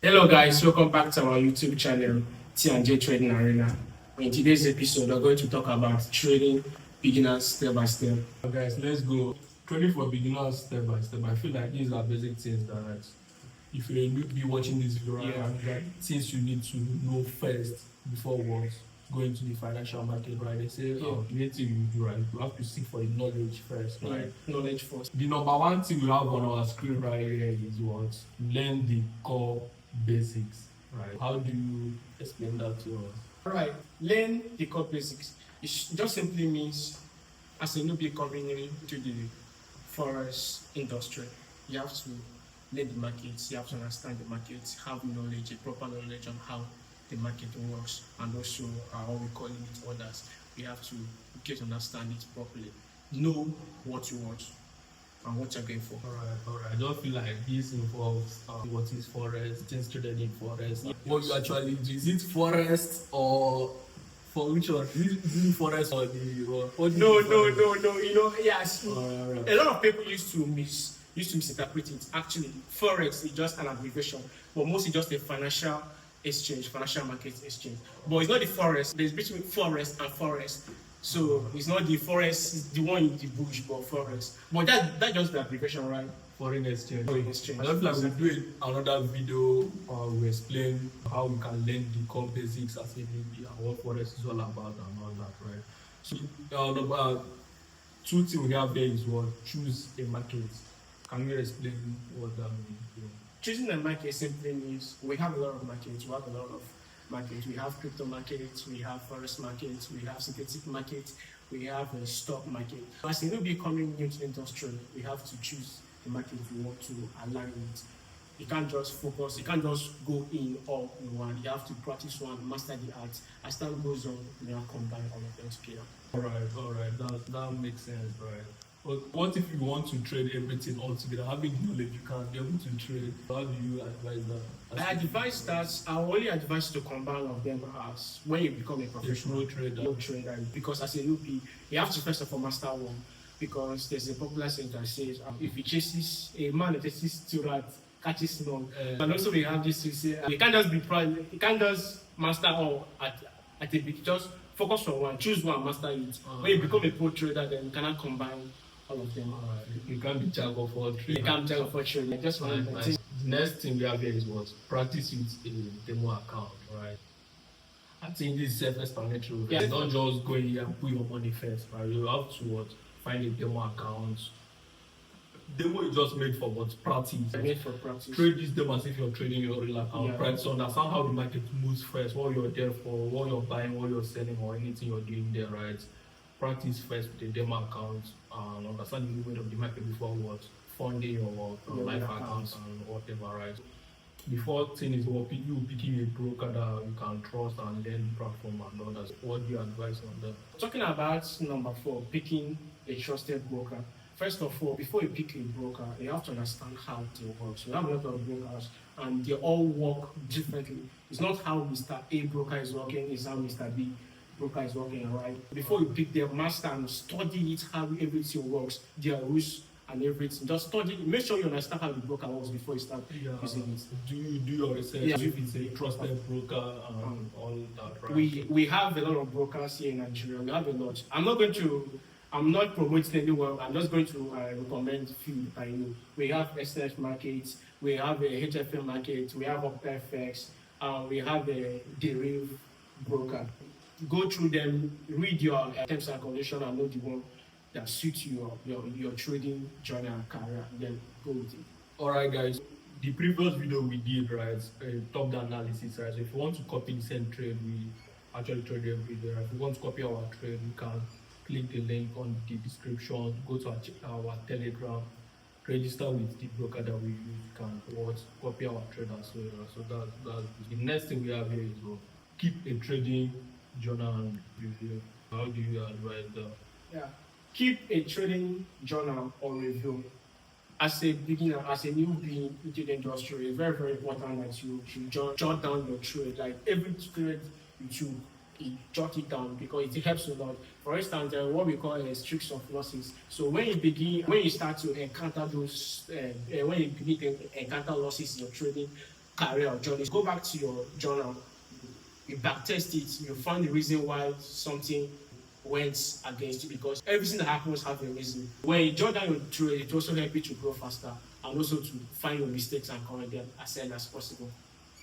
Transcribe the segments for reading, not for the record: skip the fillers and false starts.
Hello guys, welcome back to our YouTube channel T&J Trading Arena. In today's episode, we're going to talk about trading beginners step by step. Guys, let's go. Trading for beginners step by step. I feel like these are basic things that if you're a newbie watching this video, things you need to know first before what go into the financial market, right? They say, you need to do right. You have to seek for the knowledge first, right? Knowledge first. The number one thing we have on our screen right here is what? Learn the core basics, right? How do you explain that to us? Alright, learn the core basics. It just simply means as a newbie coming into the forex industry, you have to learn the markets, you have to understand the markets, have knowledge, a proper knowledge on how the market works, and also how we call it orders. We have to get to understand it properly, know what you want and what you're going for. All right. I don't feel like this involves what is forest, things traded in forest. What you actually do, is it forest or for which one? Is it forest or the No. You know, yes. A lot of people used to misinterpret it. Actually, forex is just an abbreviation, but mostly just a financial exchange, financial market exchange. But it's not the forest. There's between forest and forest. So it's not the forest, it's the one in the bush, but forest. But that's just the abbreviation, right? foreign exchange. Foreign exchange. I don't feel like we'll do another video we explain how we can learn the core basics as a newbie and what forex is all about and all that, right? So number two thing we have there is what? Choose a market. Can you explain what that means? Choosing a market simply means we have a lot of markets. We have a lot of markets. We have crypto markets, we have forex markets, we have synthetic markets, we have a stock market. As a newbie coming new to the industry, we have to choose the market we want to align with. You can't just focus, you can't just go in all in one. You have to practice one, master the art. As time goes on, you now combine all of them together. All right, that makes sense, right? But what if you want to trade everything all together? Having knowledge, you can't be able to trade. How do you advise that? I advise that I only advise to combine all of them as when you become a professional trader. Because as a newbie, you have to first of all master one. Because there's a popular saying that says, if he chases a man that chases two rats, catches none. And also we have this to say, you can't just be proud, you can't just master all at a bit. Just focus on one, choose one, master it. When you become a pro trader, then you cannot combine all of them. You can't be jack of all trades. You can't be jack of all trades. Just one. The next thing we have here is what? Practice with a demo account, right? I think this is self-explanatory. Yeah. Don't just go in here and put your money first, right? You have to what? Find a demo account. Demo is just made for what? Practice. Made for practice. Trade this demo as if you're trading your real account. Yeah. Right? So understand how the market moves first, what you're there for, what you're buying, what you're selling, or anything you're doing there, right? Practice first with the demo account and understand the movement of the market before what? Funding or live accounts and whatever, right? Before thing is what you picking a broker that you can trust and learn the platform and others. What do you advise on that? Talking about number 4, picking a trusted broker. First of all, before you pick a broker, you have to understand how they work. So you have a lot of brokers and they all work differently. It's not how Mr. A broker is working, it's how Mr. B broker is working, right? Before you pick their master and study it, how everything works, their rules and everything. Just study it. Make sure you understand how the broker works before you start using it. Do you do your research if it's a trusted broker and all that, right? We have a lot of brokers here in Nigeria. We have a lot. I'm not promoting anyone. I'm just going to recommend a few I know. We have SNF markets, we have a HFM market, we have OptaFX, we have a Deriv broker. Go through them, read your terms and conditions and know the one that suits your trading journey and career, and then go with it. Alright guys, the previous video we did, right, top-down analysis, right? So if you want to copy the same trade we actually trade every day, right? If you want to copy our trade, you can click the link on the description, go to our Telegram, register with the broker that we use, you can copy our trade as well. So that's the next thing we have here is keep a trading journal and review. How do you advise that? Yeah, keep a trading journal or review. As a beginner, as a newbie into the industry, it's very, very important that you jot down your trade. Like every trade you jot it down because it helps a lot. For instance, what we call streaks of losses. So when you start to encounter those, when you begin to encounter losses in your trading, career or journey, go back to your journal, you backtest it, you find the reason why something went against you, because everything that happens has a reason. When you jot down your trade, it also helps you to grow faster and also to find your mistakes and correct them as early as possible.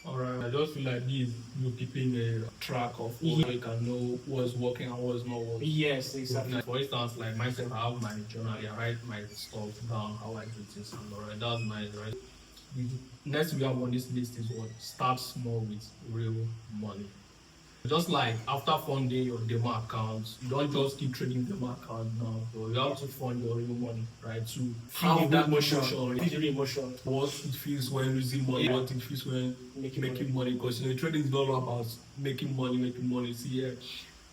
Alright, I just feel like this, you keeping a track of what you can know what's working and what's not working. Yes, exactly. Like, for instance, like myself, I have my journal, I write my stuff down, how I do things, and alright, that's nice, right? The next we have on this list is what? Start small with real money. Just like after funding your demo account, you don't just keep trading demo account now. So you have to fund your real money, right? To have that emotion, what it feels when losing money, what it feels when making money. Because trading is not all about making money. See, yeah,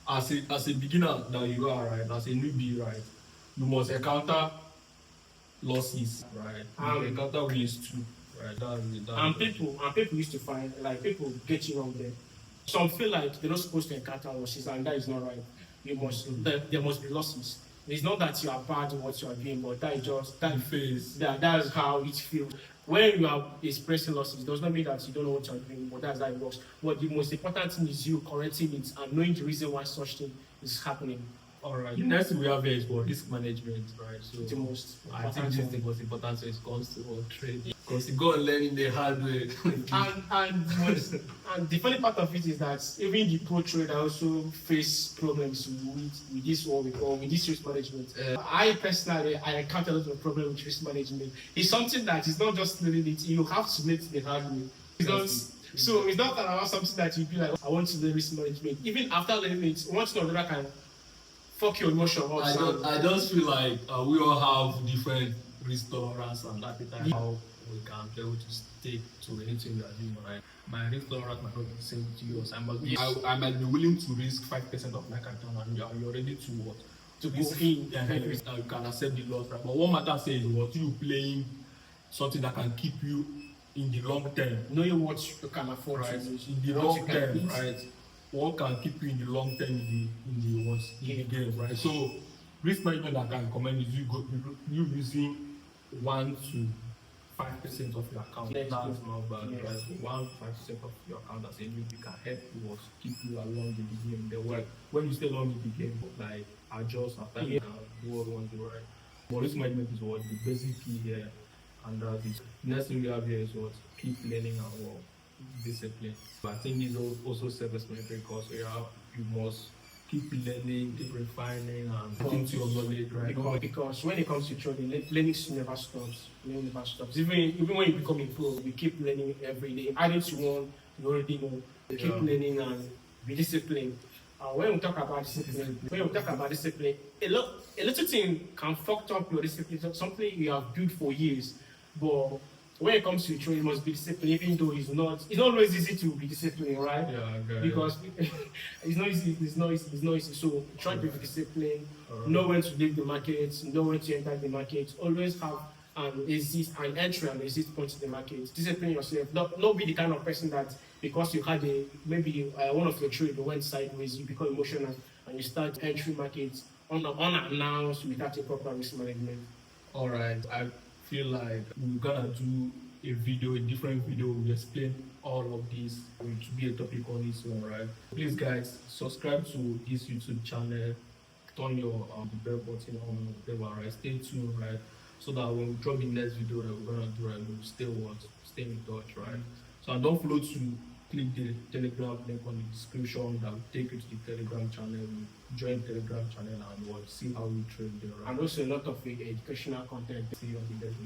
as a beginner that you are, right, as a newbie, right, you must encounter losses, right? You encounter wins too, right? And people used to find, like, people get you wrong there. Some feel like they're not supposed to encounter losses, and that is not right. There must be losses. It's not that you are bad in what you are doing, but that is just that phase. That is how it feels. When you are expressing losses, it does not mean that you don't know what you are doing, but that's how it works. But the most important thing is you correcting it and knowing the reason why such thing is happening. Alright. The next thing we have here is for risk management, right? So the most I think this is the most important when it comes to trade. Because you go and learn in the hard way. and the funny part of it is that even the pro trader also face problems with this what we call with this risk management. I personally encounter a lot of problems with risk management. It's something that is not just learning it, you have to learn it the hard way. Because so it's not about something that you be like, I want to learn risk management. Even after learning it, once you know that can fuck your emotion up. I just feel like we all have different risk tolerance and appetite. How we can be able to stick to anything we are doing, right? My risk tolerance might not be the same to yours. I might be willing to risk 5% of my capital, and you're ready to what? To go in. You can accept the loss, right? But what matters is what you playing something that can keep you in the long term. Knowing what you can afford, right? To lose. In the long term, right? What can keep you in the long term in the game, right? So risk management I can recommend is you using 1 to 5% of your account. That's not bad, right? 1 to 5% of your account as a newbie can help you or keep you along in the game. The work when you stay along in the game, like adjust after you do what you want to do, right? But risk management is what the basic key here, and this next thing we have here is what keep learning and work. Discipline. But I think it's also self-explanatory because you must keep learning, keep refining, and looking to your knowledge, right? Because when it comes to trading, learning never stops. Learning never stops. Even when you become a pro, you keep learning every day. Adding to one, you already know. You keep learning and be disciplined. When we talk about discipline, a little thing can fuck up your discipline. Something you have built for years, but when it comes to trading, you must be disciplined, even though it's not always easy to be disciplined, right? Yeah, because it's not easy. So try to be disciplined, know when to leave the market, know when to enter the market, always have an entry and exit point in the market. Discipline yourself. Not be the kind of person that because you had maybe one of your trade went sideways, you become emotional and you start entering markets unannounced without a proper risk management. Alright, I feel like we're gonna do a different video. We explain all of this. It will be a topic on this one, right? Please, guys, subscribe to this YouTube channel. Turn your bell button on, whatever, right? Stay tuned, right? So that when we drop the next video that we're gonna do, right, we'll stay in touch, right? So and don't forget to click the Telegram link on the description that will take you to the Telegram channel. Join the Telegram channel and see how we trade there, right? And also a lot of educational content. See you on the next video.